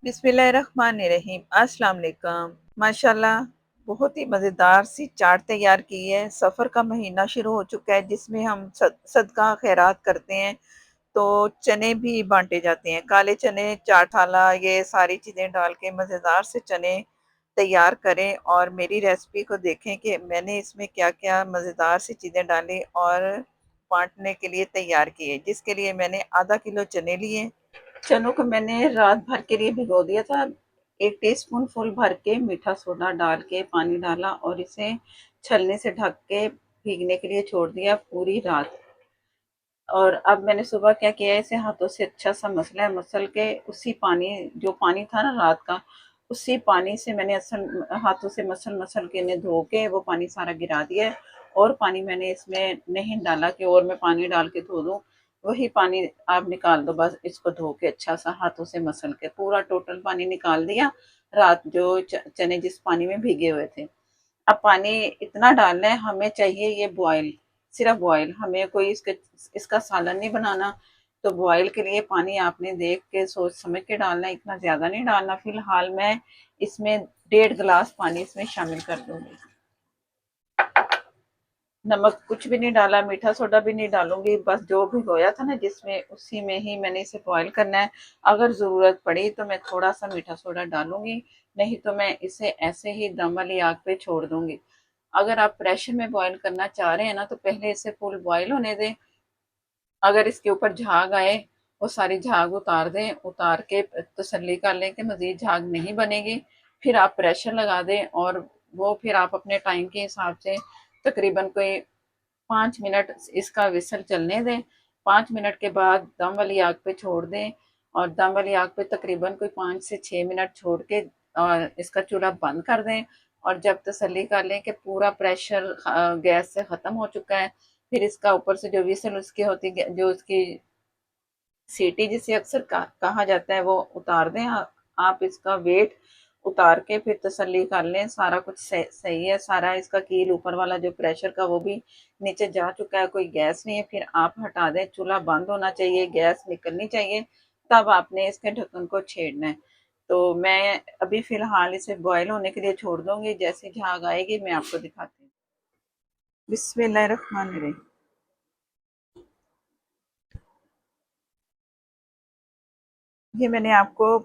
बिस्मिल्लाहिर्रहमानिर्रहीम। अस्सलाम वालेकुम। माशाल्लाह बहुत ही मज़ेदार सी चाट तैयार की है। सफ़र का महीना शुरू हो चुका है जिसमें हम सदका खैरात करते हैं, तो चने भी बांटे जाते हैं। काले चने, चाट मसाला, ये सारी चीज़ें डाल के मज़ेदार से चने तैयार करें और मेरी रेसिपी को देखें कि मैंने इसमें क्या-क्या मज़ेदार सी चीज़ें डाली और बांटने के लिए तैयार किए। जिसके लिए मैंने आधा किलो चने लिए। चनों को मैंने रात भर के लिए भिगो दिया था। 1 टीस्पून फुल भर के मीठा सोडा डाल के पानी डाला और इसे छलनी से ढक के भीगने के लिए छोड़ दिया पूरी रात। और अब मैंने सुबह क्या किया, इसे हाथों से अच्छा सा मसला है, मसल के उसी पानी, जो पानी था ना रात का, उसी पानी से मैंने हाथों से मसल मसल के इन्हें धो के वो पानी सारा गिरा दिया है। और पानी मैंने इसमें नहीं डाला कि और मैं पानी डाल के धो दूँ। वही पानी आप निकाल दो, बस इसको धो के अच्छा सा हाथों से मसल के पूरा टोटल पानी निकाल दिया। रात जो चने जिस पानी में भीगे हुए थे, अब पानी इतना डालना है, हमें चाहिए ये बॉयल, सिर्फ बॉयल, हमें कोई इसका सालन नहीं बनाना। तो बॉयल के लिए पानी आपने देख के सोच समझ के डालना है, इतना ज्यादा नहीं डालना। फिलहाल मैं इसमें 1.5 गिलास पानी इसमें शामिल कर दूंगी। नमक कुछ भी नहीं डाला, मीठा सोडा भी नहीं डालूंगी, बस जो भिगोया था ना जिसमें, उसी में ही मैंने इसे बॉयल करना है। अगर ज़रूरत पड़ी तो मैं थोड़ा सा मीठा सोडा डालूंगी, नहीं तो मैं इसे ऐसे ही दम वाली आग पे छोड़ दूंगी। अगर आप प्रेशर में बॉयल करना चाह रहे हैं ना, तो पहले इसे फुल बॉयल होने दें। अगर इसके ऊपर झाग आए, वो सारी झाग उतार दें, उतार के तसल्ली कर लें कि मजीद झाग नहीं बनेगी। फिर आप प्रेशर लगा दें और वो फिर आप अपने टाइम के हिसाब से तकरीबन कोई 5 मिनट इसका विसल चलने दें। 5 मिनट के बाद दम वाली आग पे छोड़ दें और दम वाली आग पे तकरीबन कोई 5 से 6 मिनट छोड़ के और इसका चूल्हा बंद कर दें। और जब तसल्ली कर लें कि पूरा प्रेशर गैस से ख़त्म हो चुका है, फिर इसका ऊपर से जो विसल उसकी होती है, जो उसकी सीटी जिसे अक्सर कहा जाता है, वो उतार दें। आप इसका वेट उतार के फिर तसल्ली कर लें सारा कुछ सही है। सारा इसका कील ऊपर वाला जो प्रेशर का वो भी नीचे जा चुका है, कोई गैस नहीं है, फिर आप हटा दें। चूल्हा बंद होना चाहिए, गैस निकलनी चाहिए, तब आपने इसके ढक्कन को छेड़ना है। तो मैं अभी फिलहाल इसे बॉयल होने के लिए छोड़ दूंगी, जैसे झाग आएगी मैं आपको दिखाती हूँ। बिस्मिल्लाहिर्रहमानिर्रहीम। ये मैंने आपको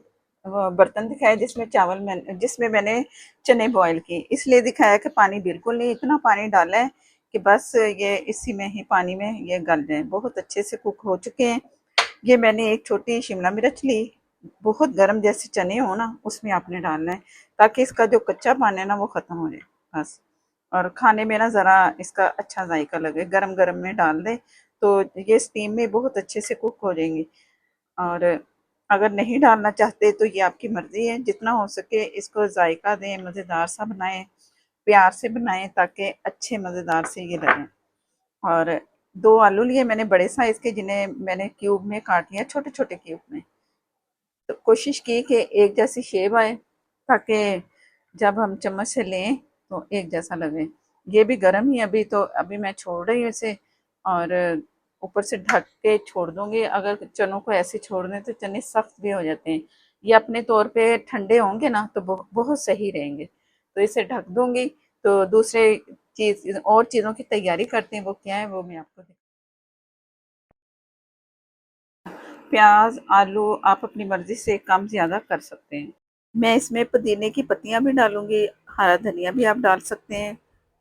वो बर्तन दिखाया जिसमें मैंने चने बॉईल किए, इसलिए दिखाया कि पानी बिल्कुल नहीं, इतना पानी डाला है कि बस ये इसी में ही पानी में ये गल जाए। बहुत अच्छे से कुक हो चुके हैं। ये मैंने एक छोटी शिमला मिर्च ली, बहुत गर्म जैसे चने हो ना उसमें आपने डालना है, ताकि इसका जो कच्चा पानी है ना वो ख़त्म हो जाए बस। और खाने में ना ज़रा इसका अच्छा जायका लगे, गरम गरम में डाल दे तो ये स्टीम में बहुत अच्छे से कुक हो जाएंगी। और अगर नहीं डालना चाहते तो ये आपकी मर्ज़ी है, जितना हो सके इसको जायका दें, मज़ेदार सा बनाएं, प्यार से बनाएं ताकि अच्छे मज़ेदार से ये लगें। और 2 आलू लिए मैंने बड़े साइज़ के, जिन्हें मैंने क्यूब में काट लिया, छोटे छोटे क्यूब में। तो कोशिश की कि एक जैसी शेप आए, ताकि जब हम चम्मच से लें तो एक जैसा लगे। ये भी गर्म ही अभी, तो अभी मैं छोड़ रही हूँ इसे और ऊपर से ढक के छोड़ दूंगी। अगर चनों को ऐसे छोड़ दें तो चने सख्त भी हो जाते हैं। ये अपने तौर पे ठंडे होंगे ना तो बहुत सही रहेंगे। तो इसे ढक दूंगी। तो दूसरे चीज़ और चीज़ों की तैयारी करते हैं, वो क्या है वो मैं आपको प्याज आलू आप अपनी मर्ज़ी से कम ज़्यादा कर सकते हैं। मैं इसमें पुदीने की पत्तियां भी डालूंगी, हरा धनिया भी आप डाल सकते हैं,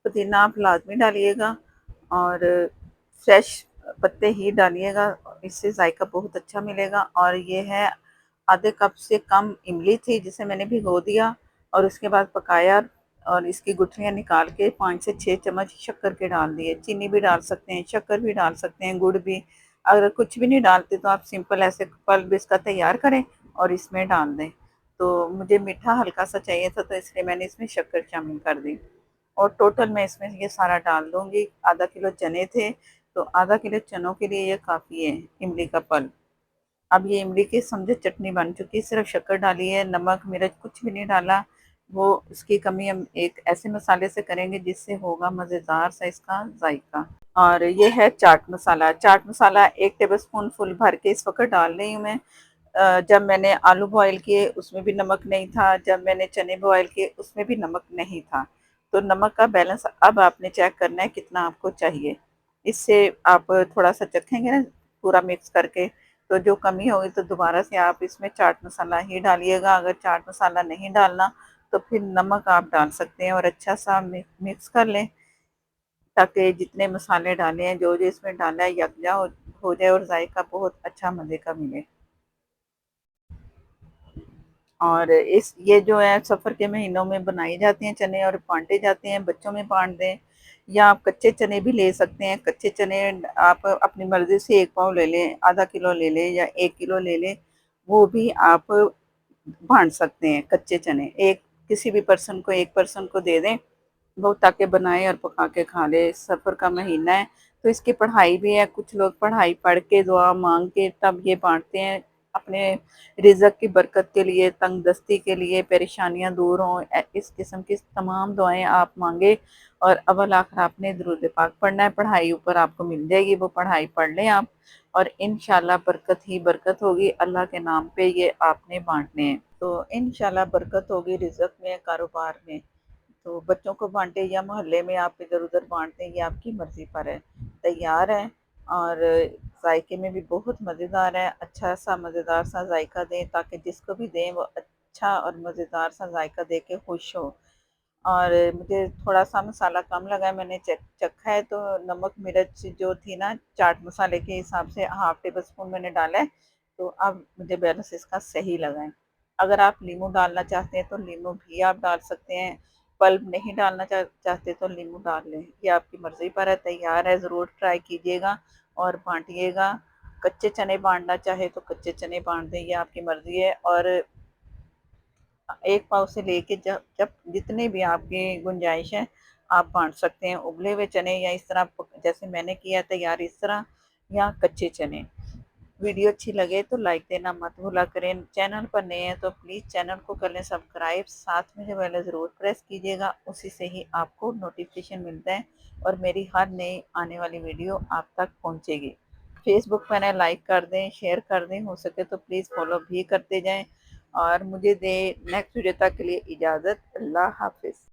पुदीना आप लाजमी डालिएगा और फ्रेश पत्ते ही डालिएगा, इससे जायका बहुत अच्छा मिलेगा। और ये है आधे कप से कम इमली थी जिसे मैंने भिगो दिया और उसके बाद पकाया और इसकी गुठलियाँ निकाल के 5 से 6 चम्मच शक्कर के डाल दिए। चीनी भी डाल सकते हैं, शक्कर भी डाल सकते हैं, गुड़ भी। अगर कुछ भी नहीं डालते तो आप सिंपल ऐसे पल्प इसका तैयार करें और इसमें डाल दें। तो मुझे मीठा हल्का सा चाहिए था तो इसलिए मैंने इसमें शक्कर शामिल कर दी। और टोटल मैं इसमें ये सारा डाल दूंगी। आधा किलो चने थे, तो आधा किलो चनों के लिए ये काफ़ी है इमली का पल्प। अब ये इमली की समझे चटनी बन चुकी है, सिर्फ शक्कर डाली है, नमक मिर्च कुछ भी नहीं डाला। वो उसकी कमी हम एक ऐसे मसाले से करेंगे जिससे होगा मज़ेदार सा इसका जायका। और ये है chaat masala. Chaat masala 1 table spoon full भर के इस वक्त डाल रही हूँ मैं। जब मैंने आलू बॉयल किए उसमें भी नमक नहीं था, जब मैंने चने बॉयल किए उसमें भी नमक नहीं था। तो नमक का बैलेंस अब आपने चेक करना है कितना आपको चाहिए। इससे आप थोड़ा-सा चखेंगे ना पूरा मिक्स करके, तो जो कमी होगी तो दोबारा से आप इसमें चाट मसाला ही डालिएगा। अगर चाट मसाला नहीं डालना तो फिर नमक आप डाल सकते हैं और अच्छा-सा मिक्स कर लें, ताकि जितने मसाले डाले हैं, जो-जो इसमें डाला है यकजा हो जाए और ज़ायका बहुत अच्छा मज़े का मिले। और इस ये जो है सफ़र के महीनों में बनाए जाते हैं चने और बाँटे जाते हैं, बच्चों में बाँट दें या आप कच्चे चने भी ले सकते हैं। कच्चे चने आप अपनी मर्ज़ी से 1 पाव ले लें, आधा किलो ले लें या 1 किलो ले लें, वो भी आप बाँट सकते हैं कच्चे चने। एक किसी भी पर्सन को 1 पर्सन को दे दें, वो ताकि बनाए और पका के खा ले। सफ़र का महीना है, तो इसकी पढ़ाई भी है, कुछ लोग पढ़ाई पढ़ के, दुआ माँग के तब ये बाँटते हैं, अपने रिज़्क की बरकत के लिए, तंगदस्ती के लिए, परेशानियाँ दूर हों। इस किस्म की तमाम दुआएँ आप माँगे और अव्वल आखिर आपने दुरूद पाक पढ़ना है, पढ़ाई ऊपर आपको मिल जाएगी, वो पढ़ाई पढ़ लें आप और इंशाअल्लाह बरकत ही बरकत होगी। अल्लाह के नाम पे ये आपने बाँटने हैं, तो इंशाअल्लाह बरकत होगी रिज़्क में, कारोबार में। तो बच्चों को बाँटें या मोहल्ले में आप इधर-उधर बाँट दें, ये आपकी मर्ज़ी पर है। तैयार है और ज़ायके में भी बहुत मज़ेदार है, अच्छा-सा मज़ेदार-सा ज़ायका दें ताकि जिसको भी दें वो अच्छा और मज़ेदार-सा ज़ायका दे के खुश हो। और मुझे थोड़ा-सा मसाला कम लगा है, मैंने चखा है तो नमक मिर्च जो थी ना चाट मसाले के हिसाब से हाफ़ टेबल स्पून मैंने डाला है, तो अब मुझे बैलेंस इसका सही लगा है। अगर आप नींबू डालना चाहते हैं तो नींबू भी आप डाल सकते हैं, पल्प नहीं डालना चाहते तो नींबू डाल लें, ये आपकी मर्ज़ी पर है। तैयार है, ज़रूर ट्राई कीजिएगा और बाँटिएगा। कच्चे चने बाँटना चाहे तो कच्चे चने बाँट दें, ये आपकी मर्ज़ी है और 1 पाव से लेके जब जब जितने भी आपकी गुंजाइश है, आप बाँट सकते हैं। उबले हुए चने या इस तरह प जैसे मैंने किया है तैयार इस तरह या कच्चे चने। वीडियो अच्छी लगे तो लाइक देना मत भूला करें। चैनल पर नए हैं तो प्लीज़ चैनल को कर लें सब्सक्राइब, साथ में जो बेल है ज़रूर प्रेस कीजिएगा, उसी से ही आपको नोटिफ़िकेशन मिलता है और मेरी हर नई आने वाली वीडियो आप तक पहुँचेगी। फेसबुक पर है लाइक कर दें, शेयर कर दें, हो सके तो प्लीज़ फॉलो भी करते जाएँ और मुझे दें नेक्स्ट वीडियो तक के लिए इजाज़त। अल्लाह हाफ़िज़।